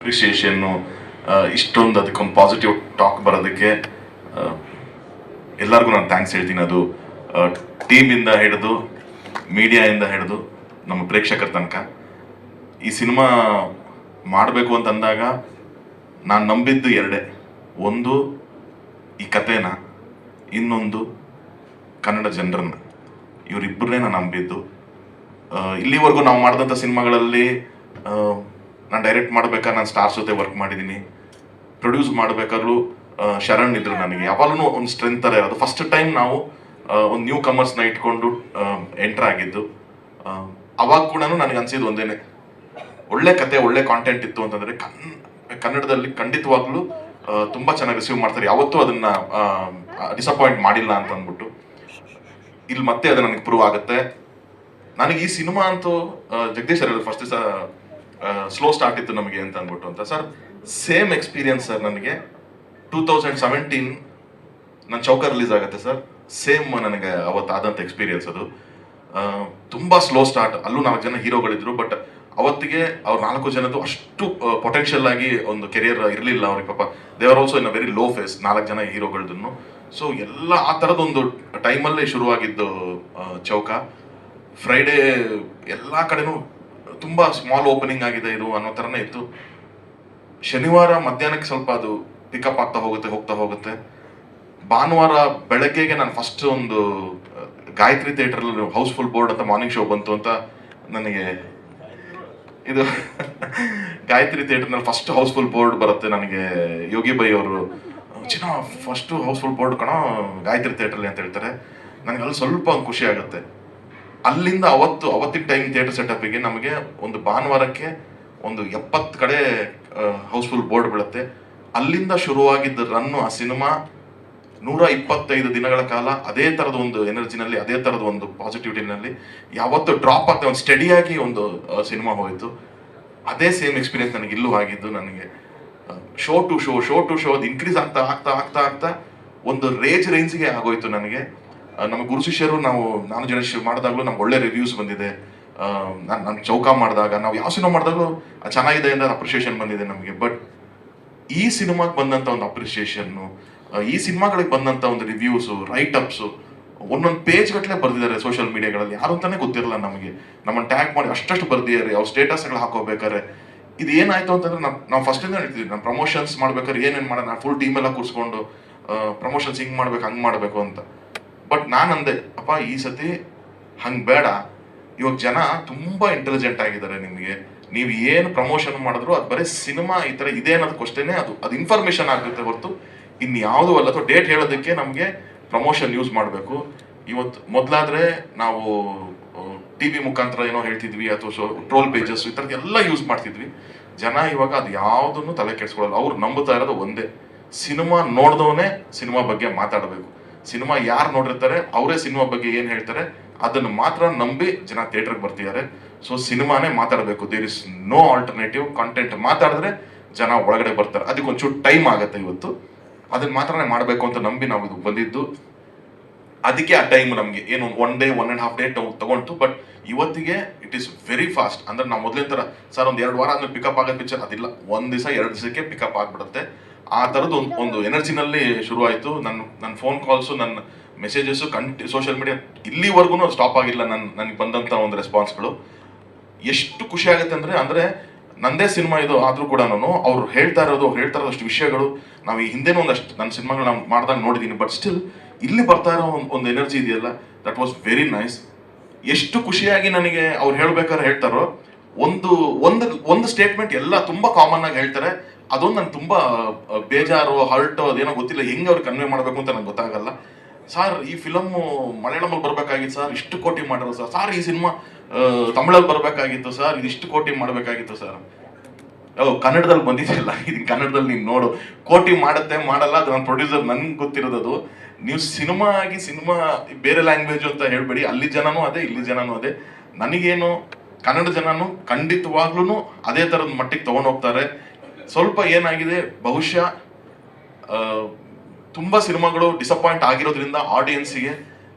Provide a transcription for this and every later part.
ಅಪ್ರಿಸಿಯೇಷನ್ನು ಇಷ್ಟೊಂದು ಅದಕ್ಕೊಂದು positive talk ಬರೋದಕ್ಕೆ ಎಲ್ಲರಿಗೂ ನಾನು ಥ್ಯಾಂಕ್ಸ್ ಹೇಳ್ತೀನಿ. ಅದು ಟೀಮಿಂದ ಹಿಡಿದು ಮೀಡಿಯಾಯಿಂದ ಹಿಡಿದು ನಮ್ಮ ಪ್ರೇಕ್ಷಕರ ತನಕ. ಈ ಸಿನಿಮಾ ಮಾಡಬೇಕು ಅಂತಂದಾಗ ನಾನು ನಂಬಿದ್ದು ಎರಡೇ, ಒಂದು ಈ ಕಥೆನ, ಇನ್ನೊಂದು ಕನ್ನಡ ಜನರನ್ನ. ಇವರಿಬ್ಬರನ್ನೇ ನಾನು ನಂಬಿದ್ದು. ಇಲ್ಲಿವರೆಗೂ ನಾವು ಮಾಡಿದಂಥ ಸಿನಿಮಾಗಳಲ್ಲಿ ನಾನು ಡೈರೆಕ್ಟ್ ಮಾಡ್ಬೇಕಾದ್ರೆ ನಾನು ಸ್ಟಾರ್ಸ್ ಜೊತೆ ವರ್ಕ್ ಮಾಡಿದ್ದೀನಿ, ಪ್ರೊಡ್ಯೂಸ್ ಮಾಡಬೇಕಾದ್ರೂ ಶರಣ್ ಇದ್ರು. ನನಗೆ ಯಾವಾಗಲೂ ಒಂದು ಸ್ಟ್ರೆಂತ್ ಥರ ಇರೋದು. ಫಸ್ಟ್ ಟೈಮ್ ನಾವು ಒಂದು ನ್ಯೂ ಕಮರ್ಸ್ನ ಇಟ್ಕೊಂಡು ಎಂಟರ್ ಆಗಿದ್ದು. ಅವಾಗ ಕೂಡ ನನಗೆ ಅನ್ಸಿದ್ದು ಒಂದೇನೆ, ಒಳ್ಳೆ ಕತೆ ಒಳ್ಳೆ ಕಾಂಟೆಂಟ್ ಇತ್ತು ಅಂತಂದರೆ ಕನ್ನಡದಲ್ಲಿ ಖಂಡಿತವಾಗ್ಲೂ ತುಂಬ ಚೆನ್ನಾಗಿ ರಿಸೀವ್ ಮಾಡ್ತಾರೆ. ಯಾವತ್ತೂ ಅದನ್ನ ಡಿಸಪಾಯಿಂಟ್ ಮಾಡಿಲ್ಲ ಅಂತ ಅಂದ್ಬಿಟ್ಟು ಇಲ್ಲಿ ಮತ್ತೆ ಅದು ನನಗೆ ಪ್ರೂವ್ ಆಗುತ್ತೆ. ನನಗೆ ಈ ಸಿನಿಮಾ ಅಂತೂ ಜಗದೀಶ್ ಸರ್ ಫಸ್ಟ್ ದಿವಸ ಸ್ಲೋ ಸ್ಟಾರ್ಟ್ ಇತ್ತು ನಮಗೆ ಅಂತ ಅಂದ್ಬಿಟ್ಟು ಅಂತ. ಸರ್ ಸೇಮ್ ಎಕ್ಸ್ಪೀರಿಯನ್ಸ್ ಸರ್ ನನಗೆ 2017 ನನ್ನ ಚೌಕ ರಿಲೀಸ್ ಆಗುತ್ತೆ ಸರ್. ಸೇಮ್ ನನಗೆ ಅವತ್ತಾದಂಥ ಎಕ್ಸ್ಪೀರಿಯನ್ಸ್ ಅದು. ತುಂಬ ಸ್ಲೋ ಸ್ಟಾರ್ಟ್, ಅಲ್ಲೂ 4 ಜನ ಹೀರೋಗಳಿದ್ರು. ಬಟ್ ಅವತ್ತಿಗೆ ಅವ್ರು 4 ಜನದ್ದು ಅಷ್ಟು ಪೊಟೆನ್ಷಿಯಲ್ ಆಗಿ ಒಂದು ಕೆರಿಯರ್ ಇರಲಿಲ್ಲ ಅವ್ರಿಗೆ. ಪಾಪ ದೇವರ್ also in a very low phase, 4 ಜನ ಹೀರೋಗಳದನ್ನು. ಸೊ ಎಲ್ಲ ಆ ಥರದೊಂದು ಟೈಮಲ್ಲೇ ಶುರುವಾಗಿದ್ದು ಚೌಕ. ಫ್ರೈಡೇ ಎಲ್ಲ ಕಡೆನೂ ತುಂಬ ಸ್ಮಾಲ್ ಓಪನಿಂಗ್ ಆಗಿದೆ ಇದು ಅನ್ನೋ ಥರನೇ ಇತ್ತು. ಶನಿವಾರ ಮಧ್ಯಾಹ್ನಕ್ಕೆ ಸ್ವಲ್ಪ ಅದು ಪಿಕಪ್ ಆಗ್ತಾ ಹೋಗುತ್ತೆ. ಭಾನುವಾರ ಬೆಳಗ್ಗೆಗೆ ನಾನು ಫಸ್ಟ್ ಒಂದು ಗಾಯತ್ರಿ ಥಿಯೇಟರ್ಲ್ಲಿ ಹೌಸ್ಫುಲ್ ಬೋರ್ಡ್ ಅಂತ ಮಾರ್ನಿಂಗ್ ಶೋ ಬಂತು ಅಂತ ನನಗೆ. ಇದು ಗಾಯತ್ರಿ ಥಿಯೇಟರ್ನಲ್ಲಿ ಫಸ್ಟ್ ಹೌಸ್ಫುಲ್ ಬೋರ್ಡ್ ಬರುತ್ತೆ ನನಗೆ. ಯೋಗಿ ಬೈ ಅವರು ಫಸ್ಟ್ ಹೌಸ್ಫುಲ್ ಬೋರ್ಡ್ ಕಣೋ ಗಾಯತ್ರಿ ಥಿಯೇಟರ್ಲಿ ಅಂತ ಹೇಳ್ತಾರೆ. ನನಗೆ ಅಲ್ಲಿ ಸ್ವಲ್ಪ ಖುಷಿ ಆಗುತ್ತೆ. ಅಲ್ಲಿಂದ ಅವತ್ತಿನ ಟೈಮ್ ಥಿಯೇಟರ್ ಸೆಟಪ್ಗೆ ನಮಗೆ ಒಂದು ಭಾನುವಾರಕ್ಕೆ ಒಂದು 70 ಕಡೆ ಹೌಸ್ಫುಲ್ ಬೋರ್ಡ್ ಬೀಳುತ್ತೆ. ಅಲ್ಲಿಂದ ಶುರುವಾಗಿದ್ದ ರನ್ನು ಆ ಸಿನಿಮಾ 125 ದಿನಗಳ ಕಾಲ ಅದೇ ಥರದ ಒಂದು ಎನರ್ಜಿನಲ್ಲಿ, ಅದೇ ಥರದ ಒಂದು ಪಾಸಿಟಿವಿಟಿನಲ್ಲಿ ಯಾವತ್ತು ಡ್ರಾಪ್ ಆಗ್ತಾ ಒಂದು ಸ್ಟಡಿಯಾಗಿ ಒಂದು ಸಿನಿಮಾ ಹೋಯಿತು. ಅದೇ ಸೇಮ್ ಎಕ್ಸ್ಪೀರಿಯನ್ಸ್ ನನಗೆ ಇಲ್ಲೂ ಆಗಿದ್ದು. ನನಗೆ ಶೋ ಟು ಶೋ ಅದು ಇನ್ಕ್ರೀಸ್ ಆಗ್ತಾ ಒಂದು ರೇಂಜ್ಗೆ ಆಗೋಯ್ತು ನನಗೆ. ನಮ್ಮ ಗುರು ಶಿಷ್ಯರು ನಾನು ಜನ ಮಾಡಿದಾಗಲೂ ನಮ್ಗೆ ಒಳ್ಳೆ ರಿವ್ಯೂಸ್ ಬಂದಿದೆ. ನಾನು ಚೌಕ ಮಾಡಿದಾಗ, ನಾವು ಯಾವ ಸಿನಿಮಾ ಮಾಡಿದಾಗಲೂ ಚೆನ್ನಾಗಿದೆ ಅಂತ ಅಪ್ರಿಷಿಯೇಷನ್ ಬಂದಿದೆ ನಮಗೆ. ಬಟ್ ಈ ಸಿನಿಮಾಗೆ ಬಂದಂಥ ಒಂದು ಅಪ್ರಿಷಿಯೇಷನ್ನು, ಈ ಸಿನಿಮಾಗಳಿಗೆ ಬಂದಂಥ ಒಂದು ರಿವ್ಯೂಸು, ರೈಟ್ ಅಪ್ಸು ಒಂದೊಂದು ಪೇಜ್ ಗಟ್ಟಲೆ ಬರೆದಿದ್ದಾರೆ ಸೋಷಿಯಲ್ ಮೀಡಿಯಾಗಳಲ್ಲಿ. ಯಾರು ಅಂತಾನೆ ಗೊತ್ತಿರಲ್ಲ ನಮಗೆ. ನಮ್ಮನ್ನು ಟ್ಯಾಗ್ ಮಾಡಿ ಅಷ್ಟು ಬರ್ದಿದ್ದಾರೆ. ಅವ್ರು ಸ್ಟೇಟಸ್ಗಳು ಹಾಕೋಬೇಕಾರೆ ಇದು ಏನಾಯ್ತು ಅಂತಂದ್ರೆ, ನಾವು ಫಸ್ಟಿಂದ ಹೇಳ್ತಿದ್ವಿ, ನಾನು ಪ್ರಮೋಷನ್ಸ್ ಮಾಡ್ಬೇಕಾದ್ರೆ ಏನೇನು ಮಾಡೋಣ, ನಾನು ಫುಲ್ ಟೀಮ್ ಎಲ್ಲ ಕೂರಿಸ್ಕೊಂಡು ಪ್ರಮೋಷನ್ಸ್ ಹಿಂಗೆ ಮಾಡ್ಬೇಕು ಹಂಗೆ ಮಾಡಬೇಕು ಅಂತ. ಬಟ್ ನಾನು ಅಂದೆ, ಅಪ್ಪ ಈ ಸತಿ ಹಂಗೆ ಬೇಡ. ಇವಾಗ ಜನ ತುಂಬ ಇಂಟೆಲಿಜೆಂಟ್ ಆಗಿದ್ದಾರೆ. ನಿಮಗೆ ನೀವು ಏನು ಪ್ರಮೋಷನ್ ಮಾಡಿದ್ರು ಅದು ಬರೀ ಸಿನಿಮಾ ಈ ಥರ ಇದೆ ಅನ್ನೋದಕ್ಕಷ್ಟೇ ಅದು ಇನ್ಫಾರ್ಮೇಷನ್ ಆಗುತ್ತೆ ಹೊರತು ಇನ್ಯಾವುದೂ ಅಲ್ಲ. ಅಥವಾ ಡೇಟ್ ಹೇಳೋದಕ್ಕೆ ನಮಗೆ ಪ್ರಮೋಷನ್ ಯೂಸ್ ಮಾಡಬೇಕು. ಇವತ್ತು ಮೊದಲಾದರೆ ನಾವು TV ಮುಖಾಂತರ ಏನೋ ಹೇಳ್ತಿದ್ವಿ, ಅಥವಾ ಟ್ರೋಲ್ ಪೇಜಸ್ ಈ ಥರದ್ದು ಎಲ್ಲ ಯೂಸ್ ಮಾಡ್ತಿದ್ವಿ. ಜನ ಇವಾಗ ಅದು ಯಾವುದನ್ನು ತಲೆ ಕೆಡಿಸ್ಕೊಳ್ಳಲ್ಲ. ಅವ್ರು ನಂಬುತ್ತಾ ಇರೋದು ಒಂದೇ, ಸಿನಿಮಾ ನೋಡಿದವನೇ ಸಿನಿಮಾ ಬಗ್ಗೆ ಮಾತಾಡಬೇಕು. ಸಿನಿಮಾ ಯಾರು ನೋಡಿರ್ತಾರೆ ಅವರೇ ಸಿನಿಮಾ ಬಗ್ಗೆ ಏನು ಹೇಳ್ತಾರೆ ಅದನ್ನು ಮಾತ್ರ ನಂಬಿ ಜನ ಥಿಯೇಟರ್ಗೆ ಬರ್ತಿದ್ದಾರೆ. ಸೊ ಸಿನಿಮಾನೇ ಮಾತಾಡಬೇಕು. There is no alternative. Content ಮಾತಾಡಿದ್ರೆ ಜನ ಒಳಗಡೆ ಬರ್ತಾರೆ. ಅದಕ್ಕೊಂಚೂರು ಟೈಮ್ ಆಗುತ್ತೆ. ಇವತ್ತು ಅದನ್ನ ಮಾತ್ರನೇ ಮಾಡಬೇಕು ಅಂತ ನಂಬಿ ನಾವು ಇದು ಬಂದಿದ್ದು. ಅದಕ್ಕೆ ಆ ಟೈಮ್ ನಮಗೆ ಏನು 1 day 1.5 day ತಗೊಂತು. ಬಟ್ ಇವತ್ತಿಗೆ ಇಟ್ ಈಸ್ ವೆರಿ ಫಾಸ್ಟ್. ಅಂದ್ರೆ ನಾವು ಮೊದಲಿನ ಥರ ಸರ್ ಒಂದು 2 ವಾರ ಆದ್ಮೇಲೆ ಪಿಕಪ್ ಆಗೋದು ಪಿಕ್ಚರ್ ಅದಿಲ್ಲ. 1 ದಿವಸ 2 ದಿವಸಕ್ಕೆ ಪಿಕಪ್ ಆಗಿಬಿಡುತ್ತೆ. ಆ ಥರದ್ದು ಒಂದು ಎನರ್ಜಿನಲ್ಲಿ ಶುರುವಾಯಿತು. ನನ್ನ ಫೋನ್ ಕಾಲ್ಸು, ನನ್ನ ಮೆಸೇಜಸ್ಸು, ಸೋಷಿಯಲ್ ಮೀಡಿಯಾ ಇಲ್ಲಿವರೆಗೂ ಸ್ಟಾಪ್ ಆಗಿಲ್ಲ. ನನಗೆ ಬಂದಂಥ ಒಂದು ರೆಸ್ಪಾನ್ಸ್ಗಳು ಎಷ್ಟು ಖುಷಿ ಆಗುತ್ತೆ ಅಂದರೆ ನಂದೇ ಸಿನಿಮಾ ಇದು ಆದರೂ ಕೂಡ ಅವ್ರು ಹೇಳ್ತಾ ಇರೋದು ಅಷ್ಟು ವಿಷಯಗಳು ನಾವು ಈ ಹಿಂದೆನೂ ಒಂದಷ್ಟು ನನ್ನ ಸಿನಿಮಾಗಳು ನಾನು ಮಾಡಿದಾಗ ನೋಡಿದ್ದೀನಿ. ಬಟ್ ಸ್ಟಿಲ್ ಇಲ್ಲಿ ಬರ್ತಾ ಇರೋ ಒಂದು ಎನರ್ಜಿ ಇದೆಯಲ್ಲ, ದಟ್ ವಾಸ್ ವೆರಿ ನೈಸ್. ಎಷ್ಟು ಖುಷಿಯಾಗಿ ನನಗೆ ಅವ್ರು ಹೇಳ್ಬೇಕಾದ್ರೆ ಹೇಳ್ತಾರೋ, ಒಂದು ಸ್ಟೇಟ್ಮೆಂಟ್ ಎಲ್ಲ ತುಂಬ ಕಾಮನ್ ಆಗಿ ಹೇಳ್ತಾರೆ. ಅದೊಂದು ನನಗೆ ತುಂಬ ಬೇಜಾರು, ಹರ್ಟ್, ಅದೇನೋ ಗೊತ್ತಿಲ್ಲ ಹೆಂಗೆ ಅವ್ರಿಗೆ ಕನ್ವೆ ಮಾಡಬೇಕು ಅಂತ ನಂಗೆ ಗೊತ್ತಾಗಲ್ಲ. ಸರ್ ಈ ಫಿಲಮ್ಮು ಮಲಯಾಳಮಲ್ಲಿ ಬರಬೇಕಾಗಿತ್ತು ಸರ್, ಇಷ್ಟು ಕೋಟಿ ಮಾಡಿರೋ ಸರ್ ಈ ಸಿನಿಮಾ ತಮಿಳಲ್ಲಿ ಬರಬೇಕಾಗಿತ್ತು ಸರ್, ಇದಿಷ್ಟು ಕೋಟಿ ಮಾಡಬೇಕಾಗಿತ್ತು ಸರ್. ಕನ್ನಡದಲ್ಲಿ ಬಂದಿದೆಯಲ್ಲ, ಇದು ಕನ್ನಡದಲ್ಲಿ ನೀನು ನೋಡು. ಕೋಟಿ ಮಾಡುತ್ತೆ ಮಾಡಲ್ಲ ಅದು ನನ್ನ ಪ್ರೊಡ್ಯೂಸರ್, ನನ್ಗೆ ಗೊತ್ತಿರೋದು. ನೀವು ಸಿನಿಮಾ ಬೇರೆ ಲ್ಯಾಂಗ್ವೇಜ್ ಅಂತ ಹೇಳ್ಬೇಡಿ. ಅಲ್ಲಿ ಜನನೂ ಅದೇ, ಇಲ್ಲಿ ಜನನೂ ಅದೇ. ನನಗೇನು ಕನ್ನಡ ಜನನೂ ಖಂಡಿತವಾಗ್ಲೂ ಅದೇ ಥರದ ಮಟ್ಟಿಗೆ ತೊಗೊಂಡೋಗ್ತಾರೆ. ಸ್ವಲ್ಪ ಏನಾಗಿದೆ, ಬಹುಶಃ ತುಂಬ ಸಿನಿಮಾಗಳು ಡಿಸಪಾಯಿಂಟ್ ಆಗಿರೋದ್ರಿಂದ ಆಡಿಯನ್ಸಿಗೆ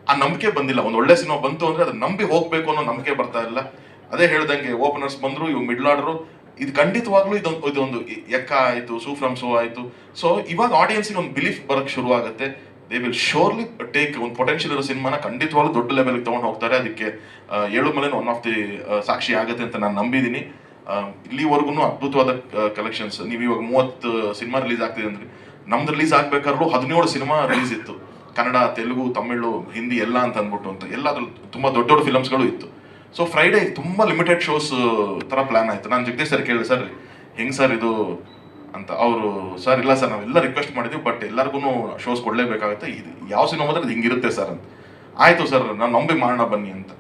ಆ ನಂಬಿಕೆ ಬಂದಿಲ್ಲ. ಒಂದು ಒಳ್ಳೆ ಸಿನಿಮಾ ಬಂತು ಅಂದರೆ ಅದನ್ನ ನಂಬಿ ಹೋಗಬೇಕು ಅನ್ನೋ ನಂಬಿಕೆ ಬರ್ತಾ ಇಲ್ಲ. ಅದೇ ಹೇಳ್ದಂಗೆ ಓಪನರ್ಸ್ ಬಂದರು, ಇವು ಮಿಡ್ಲ್ ಆರ್ಡರು ಇದು ಖಂಡಿತವಾಗ್ಲೂ ಇದೊಂದು ಎಕ್ಕ ಆಯಿತು, ಸೂ ಫ್ರಮ್ ಸೋ ಆಯಿತು. ಸೊ ಇವಾಗ ಆಡಿಯನ್ಸ್ಗೆ ಒಂದು ಬಿಲೀಫ್ ಬರೋಕ್ಕೆ ಶುರು ಆಗುತ್ತೆ. ದೇ ವಿಲ್ ಶೋರ್ಲಿ ಟೇಕ್ ಒಂದು ಪೊಟೆನ್ಷಿಯಲ್ ಇರೋ ಸಿನಿಮಾನ ಖಂಡಿತವಾಗ್ಲೂ ದೊಡ್ಡ ಲೆವೆಲ್ಗೆ ತೊಗೊಂಡು ಹೋಗ್ತಾರೆ. ಅದಕ್ಕೆ ಏಳುಮಲೆನ ಒನ್ ಆಫ್ ದಿ ಸಾಕ್ಷಿ ಆಗುತ್ತೆ ಅಂತ ನಾನು ನಂಬಿದ್ದೀನಿ. ಇಲ್ಲಿವರೆಗೂ ಅದ್ಭುತವಾದ ಕಲೆಕ್ಷನ್ಸ್. ನೀವು ಇವಾಗ 30 ಸಿನಿಮಾ ರಿಲೀಸ್ ಆಗ್ತಿದೆ ಅಂದ್ರೆ, ನಮ್ದು ರಿಲೀಸ್ ಆಗ್ಬೇಕಾದ್ರೂ 17 ಸಿನಿಮಾ ರಿಲೀಸ್ ಇತ್ತು. ಕನ್ನಡ, ತೆಲುಗು, ತಮಿಳು, ಹಿಂದಿ ಎಲ್ಲ ಅಂತ ಅಂದ್ಬಿಟ್ಟು ಅಂತ ಎಲ್ಲ ಅದ್ರಲ್ಲಿ ತುಂಬ ದೊಡ್ಡ ದೊಡ್ಡ ಫಿಲಮ್ಸ್ಗಳು ಇತ್ತು. ಸೊ ಫ್ರೈಡೇ ತುಂಬ ಲಿಮಿಟೆಡ್ ಶೋಸ್ ಥರ ಪ್ಲಾನ್ ಆಯಿತು. ನಾನು ಜಗದೀಶ್ ಸರ್ ಕೇಳಿದೆ, ಸರ್ ಹೆಂಗೆ ಸರ್ ಇದು ಅಂತ. ಅವರು ಸರ್ ಇಲ್ಲ ಸರ್, ನಾವೆಲ್ಲ ರಿಕ್ವೆಸ್ಟ್ ಮಾಡಿದ್ವಿ, ಬಟ್ ಎಲ್ಲರಿಗೂ ಶೋಸ್ ಕೊಡಲೇಬೇಕಾಗುತ್ತೆ, ಇದು ಯಾವ ಸಿನಿಮಾ ಹೋದ್ರೆ ಇದು ಹಿಂಗಿರುತ್ತೆ ಸರ್ ಅಂತ. ಆಯಿತು ಸರ್, ನಾನು ನಂಬಿ ಮಾಡೋಣ ಬನ್ನಿ ಅಂತ.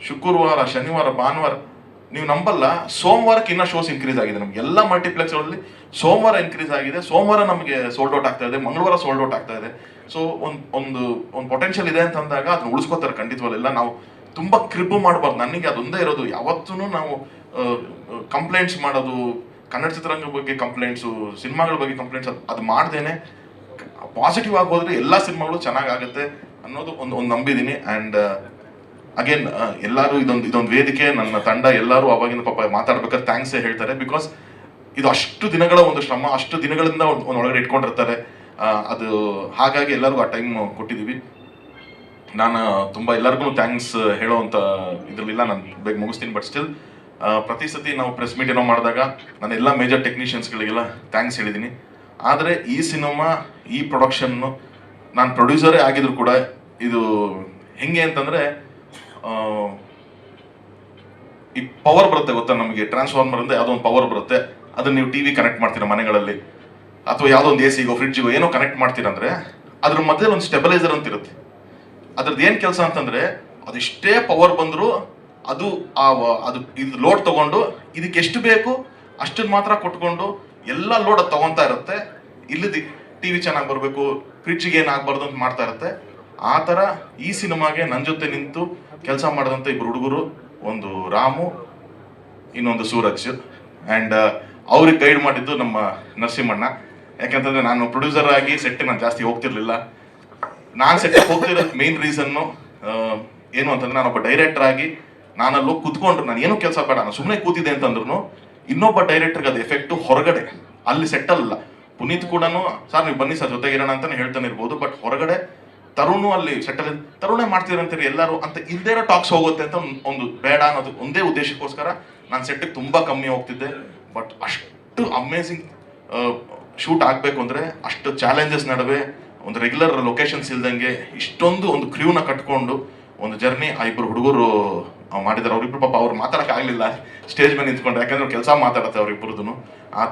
ಶುಕ್ರವಾರ, ಶನಿವಾರ, ಭಾನುವಾರ, ನೀವು ನಂಬಲ್ಲ, ಸೋಮವಾರಕ್ಕೆ ಇನ್ನೂ ಶೋಸ್ ಇನ್ಕ್ರೀಸ್ ಆಗಿದೆ. ನಮ್ಗೆ ಎಲ್ಲ ಮಲ್ಟಿಪ್ಲೆಕ್ಸ್ಗಳಲ್ಲಿ ಸೋಮವಾರ ಇನ್ಕ್ರೀಸ್ ಆಗಿದೆ. ಸೋಮವಾರ ನಮಗೆ ಸೋಲ್ಡ್ ಔಟ್ ಆಗ್ತಾ ಇದೆ, ಮಂಗಳವಾರ ಸೋಲ್ಡ್ ಔಟ್ ಆಗ್ತಾ ಇದೆ. ಸೊ ಒಂದು ಪೊಟೆನ್ಷಿಯಲ್ ಇದೆ ಅಂತ ಅಂದಾಗ ಅದನ್ನ ಉಳಿಸ್ಕೋತಾರೆ ಖಂಡಿತವಲ್ಲ. ನಾವು ತುಂಬ ಕ್ರಿಬ್ ಮಾಡಬಾರ್ದು. ನನಗೆ ಅದೊಂದೇ ಇರೋದು, ಯಾವತ್ತೂ ನಾವು ಕಂಪ್ಲೇಂಟ್ಸ್ ಮಾಡೋದು, ಕನ್ನಡ ಚಿತ್ರರಂಗದ ಬಗ್ಗೆ ಕಂಪ್ಲೇಂಟ್ಸು, ಸಿನಿಮಾಗಳ ಬಗ್ಗೆ ಕಂಪ್ಲೇಂಟ್ಸ್ ಅದು ಮಾಡ್ದೇನೆ ಪಾಸಿಟಿವ್ ಆಗಿ ಹೋದ್ರೆ ಎಲ್ಲ ಸಿನಿಮಾಗಳು ಚೆನ್ನಾಗಾಗುತ್ತೆ ಅನ್ನೋದು ಒಂದು ನಂಬಿದ್ದೀನಿ. ಆ್ಯಂಡ್ ಅಗೇನ್ ಎಲ್ಲರೂ ಇದೊಂದು ವೇದಿಕೆ, ನನ್ನ ತಂಡ ಎಲ್ಲರೂ ಅವಾಗಿನ ಪಾಪ ಮಾತಾಡ್ಬೇಕಾದ್ರೆ ಥ್ಯಾಂಕ್ಸೇ ಹೇಳ್ತಾರೆ. ಬಿಕಾಸ್ ಇದು ಅಷ್ಟು ದಿನಗಳ ಒಂದು ಶ್ರಮ, ಅಷ್ಟು ದಿನಗಳಿಂದ ಒಂದು ಒಳಗಡೆ ಇಟ್ಕೊಂಡಿರ್ತಾರೆ. ಅದು ಹಾಗಾಗಿ ಎಲ್ಲರಿಗೂ ಆ ಟೈಮ್ ಕೊಟ್ಟಿದ್ದೀವಿ. ನಾನು ತುಂಬ ಎಲ್ಲರಿಗೂ ಥ್ಯಾಂಕ್ಸ್ ಹೇಳೋವಂಥ ಇದರಲ್ಲಿಲ್ಲ, ನಾನು ಬೇಗ ಮುಗಿಸ್ತೀನಿ. ಬಟ್ ಸ್ಟಿಲ್ ಪ್ರತಿ ಸತಿ ನಾವು ಪ್ರೆಸ್ ಮೀಟ್ ಏನೋ ಮಾಡಿದಾಗ ನಾನು ಎಲ್ಲ ಮೇಜರ್ ಟೆಕ್ನಿಷಿಯನ್ಸ್ಗಳಿಗೆಲ್ಲ ಥ್ಯಾಂಕ್ಸ್ ಹೇಳಿದ್ದೀನಿ. ಆದರೆ ಈ ಸಿನಿಮಾ, ಈ ಪ್ರೊಡಕ್ಷನ್ನು, ನಾನು ಪ್ರೊಡ್ಯೂಸರೇ ಆಗಿದ್ರು ಕೂಡ ಇದು ಹೆಂಗೆ ಅಂತಂದರೆ, ಈ ಪವರ್ ಬರುತ್ತೆ ಗೊತ್ತಾ ನಮಗೆ, ಟ್ರಾನ್ಸ್ಫಾರ್ಮರ್ ಅಂತ ಯಾವುದೋ ಒಂದು ಪವರ್ ಬರುತ್ತೆ. ಅದನ್ನು ನೀವು ಟಿ ವಿ ಕನೆಕ್ಟ್ ಮಾಡ್ತೀರಾ ಮನೆಗಳಲ್ಲಿ, ಅಥವಾ ಯಾವುದೋ ಒಂದು AC ಗೋ ಫ್ರಿಡ್ಜ್ಗೋ ಏನೋ ಕನೆಕ್ಟ್ ಮಾಡ್ತೀರಂದ್ರೆ ಅದ್ರ ಮಧ್ಯದಲ್ಲಿ ಒಂದು ಸ್ಟೆಬಿಲೈಸರ್ ಅಂತ ಇರುತ್ತೆ. ಅದ್ರದ್ದು ಏನು ಕೆಲಸ ಅಂತಂದರೆ, ಅದಿಷ್ಟೇ ಪವರ್ ಬಂದರೂ ಅದು ಇದು ಲೋಡ್ ತೊಗೊಂಡು ಇದಕ್ಕೆ ಎಷ್ಟು ಬೇಕು ಅಷ್ಟನ್ನು ಮಾತ್ರ ಕೊಟ್ಕೊಂಡು ಎಲ್ಲ ಲೋಡ್ ಅದು ತೊಗೊತಾ ಇರುತ್ತೆ. ಇಲ್ಲದಿ ಟಿ ವಿ ಚೆನ್ನಾಗಿ ಬರಬೇಕು, ಫ್ರಿಡ್ಜಿಗೆ ಏನಾಗಬಾರ್ದು ಅಂತ ಮಾಡ್ತಾ ಇರುತ್ತೆ. ಆ ಥರ ಈ ಸಿನಿಮಾಗೆ ನನ್ನ ಜೊತೆ ನಿಂತು ಕೆಲಸ ಮಾಡಿದಂಥ ಇಬ್ಬರು ಹುಡುಗರು, ಒಂದು ರಾಮು, ಇನ್ನೊಂದು ಸೂರಜ್. ಆ್ಯಂಡ್ ಅವ್ರಿಗೆ ಗೈಡ್ ಮಾಡಿದ್ದು ನಮ್ಮ ನರಸಿಂಹಣ್ಣ. ಯಾಕೆಂತಂದರೆ ನಾನು ಪ್ರೊಡ್ಯೂಸರ್ ಆಗಿ ಸೆಟ್ಟಿಗೆ ನಾನು ಜಾಸ್ತಿ ಹೋಗ್ತಿರ್ಲಿಲ್ಲ. ನಾನು ಸೆಟ್ಟಿಗೆ ಹೋಗ್ತಿರೋದು ಮೇನ್ ರೀಸನ್ನು ಏನು ಅಂತಂದರೆ, ನಾನೊಬ್ಬ ಡೈರೆಕ್ಟರ್ ಆಗಿ ನಾನಲ್ಲೂ ಕೂತ್ಕೊಂಡ್ರು, ನಾನು ಏನೂ ಕೆಲಸ ಬೇಡ, ನಾನು ಸುಮ್ಮನೆ ಕೂತಿದ್ದೆ ಅಂತಂದ್ರೂ ಇನ್ನೊಬ್ಬ ಡೈರೆಕ್ಟರ್ಗೆ ಅದು ಎಫೆಕ್ಟು ಹೊರಗಡೆ, ಅಲ್ಲಿ ಸೆಟ್ಟಲ್ಲ. ಪುನೀತ್ ಕೂಡ ಸರ್ ನೀವು ಬನ್ನಿ ಸರ್ ಜೊತೆಗಿರೋಣ ಅಂತಲೇ ಹೇಳ್ತಾನೆ ಇರ್ಬೋದು, ಬಟ್ ಹೊರಗಡೆ ತರುಣು ಅಲ್ಲಿ ಸೆಟ್ಟಲ್ಲಿ ತರುಣೇ ಮಾಡ್ತೀರಂತೀರಿ ಎಲ್ಲರೂ ಅಂತ ಇಲ್ಲದೇ ಇರೋ ಟಾಕ್ಸ್ ಹೋಗುತ್ತೆ ಅಂತ ಒಂದು ಬೇಡ ಅನ್ನೋದು ಒಂದೇ ಉದ್ದೇಶಕ್ಕೋಸ್ಕರ ನಾನು ಸೆಟ್ಟಿಗೆ ತುಂಬ ಕಮ್ಮಿ ಹೋಗ್ತಿದ್ದೆ. ಬಟ್ ಅಷ್ಟು ಅಮೇಝಿಂಗ್ ಶೂಟ್ ಆಗಬೇಕು ಅಂದರೆ ಅಷ್ಟು ಚಾಲೆಂಜಸ್ ನಡುವೆ ಒಂದು ರೆಗ್ಯುಲರ್ ಲೊಕೇಶನ್ಸ್ ಇಲ್ದಂಗೆ ಇಷ್ಟೊಂದು ಒಂದು ಕ್ರ್ಯೂನ ಕಟ್ಕೊಂಡು ಒಂದು ಜರ್ನಿ ಆ ಇಬ್ಬರು ಹುಡುಗರು ಮಾಡಿದ್ದಾರೆ. ಅವರಿಬ್ರು ಪಾಪ ಅವ್ರು ಮಾತಾಡೋಕ್ಕಾಗಲಿಲ್ಲ, ಸ್ಟೇಜ್ ಮೇಲೆ ನಿಂತ್ಕೊಂಡ್ರೆ, ಯಾಕಂದ್ರೆ ಕೆಲಸ ಮಾತಾಡುತ್ತೆ ಅವರಿಬ್ಬರದು. ಆ ಥರ